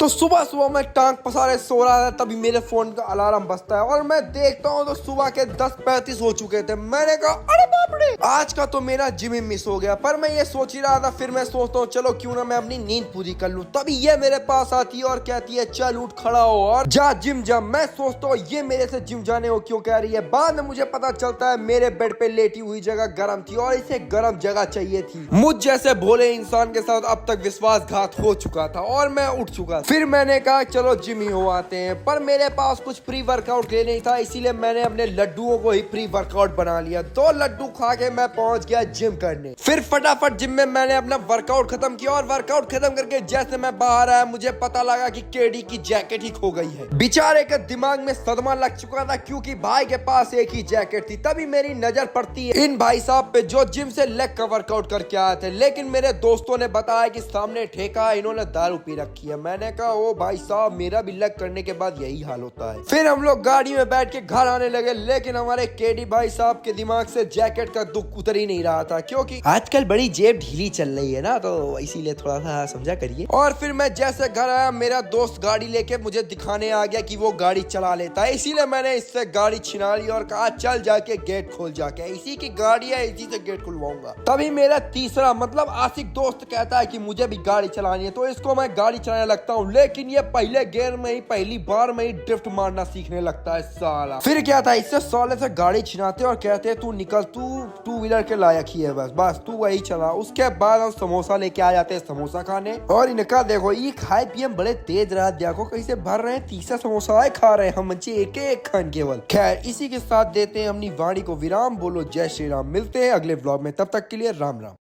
तो सुबह सुबह मैं टांग पसारे सो रहा था, तभी मेरे फोन का अलार्म बजता है और मैं देखता हूँ तो सुबह के 10:35 हो चुके थे। मैंने कहा अरे बाप रे, आज का तो मेरा जिम ही मिस हो गया। पर मैं ये सोच ही रहा था, फिर मैं सोचता हूँ चलो क्यों ना मैं अपनी नींद पूरी कर लूँ। तभी ये मेरे पास आती है और कहती है चल उठ खड़ा हो और जा जिम जा। मैं सोचता हूँ ये मेरे से जिम जाने को क्यों कह रही है। बाद में मुझे पता चलता है मेरे बेड पे लेटी हुई जगह गर्म थी और इसे गर्म जगह चाहिए थी। मुझ जैसे भोले इंसान के साथ अब तक विश्वासघात हो चुका था और मैं उठ चुका था। फिर मैंने कहा चलो जिम ही हो आते हैं, पर मेरे पास कुछ प्री वर्कआउट के लिए नहीं था, इसीलिए मैंने अपने लड्डुओं को ही प्री वर्कआउट बना लिया। 2 लड्डू खा के मैं पहुंच गया जिम करने। फिर फटाफट जिम में मैंने अपना वर्कआउट खत्म किया और वर्कआउट खत्म करके जैसे मैं बाहर आया मुझे पता लगा कि केडी की जैकेट ही खो गई है। बेचारे के दिमाग में सदमा लग चुका था क्योंकि भाई के पास एक ही जैकेट थी। तभी मेरी नजर पड़ती है इन भाई साहब पे जो जिम से लेग का वर्कआउट करके आए थे, लेकिन मेरे दोस्तों ने बताया कि सामने ठेका है, इन्होंने दारू पी रखी है। मैंने कहा ओ भाई साहब, मेरा भी लेग करने के बाद यही हाल होता है। फिर हम लोग गाड़ी में बैठ के घर आने लगे, लेकिन हमारे केडी भाई साहब के दिमाग से जैकेट का दुख उतर ही नहीं रहा था क्योंकि आजकल बड़ी जेब ढीली चल रही है ना, तो इसीलिए थोड़ा सा समझा करिए। और फिर मैं जैसे घर आया मेरा दोस्त गाड़ी लेके मुझे दिखाने आ गया कि वो गाड़ी चला लेता है, इसीलिए मैंने इससे गाड़ी छिना ली और कहा चल जाके गेट खोल जाके, इसी की गाड़ी है इसी से गेट खुलवाऊंगा। तभी मेरा तीसरा मतलब आशिक दोस्त कहता है कि मुझे भी गाड़ी चलानी है, तो इसको मैं गाड़ी चलाने लगता हूँ, लेकिन ये पहले गियर में ही पहली बार में ही ड्रिफ्ट मारना सीखने लगता है साला। फिर क्या था, इससे साले से गाड़ी छिनाते और कहते तू निकल, तू 2 व्हीलर के लायक ही है, बस बस तू वही चला। उसके बाद हम समोसा लेके आ जाते हैं समोसा खाने, और इनका देखो ये खाए पिए बड़े तेज रात, देखो कैसे भर रहे हैं, 30 समोसा खा रहे हैं हम एक एक खान केवल। खैर इसी के साथ देते हैं अपनी वाणी को विराम। बोलो जय श्री राम। मिलते हैं अगले व्लॉग में, तब तक के लिए राम राम।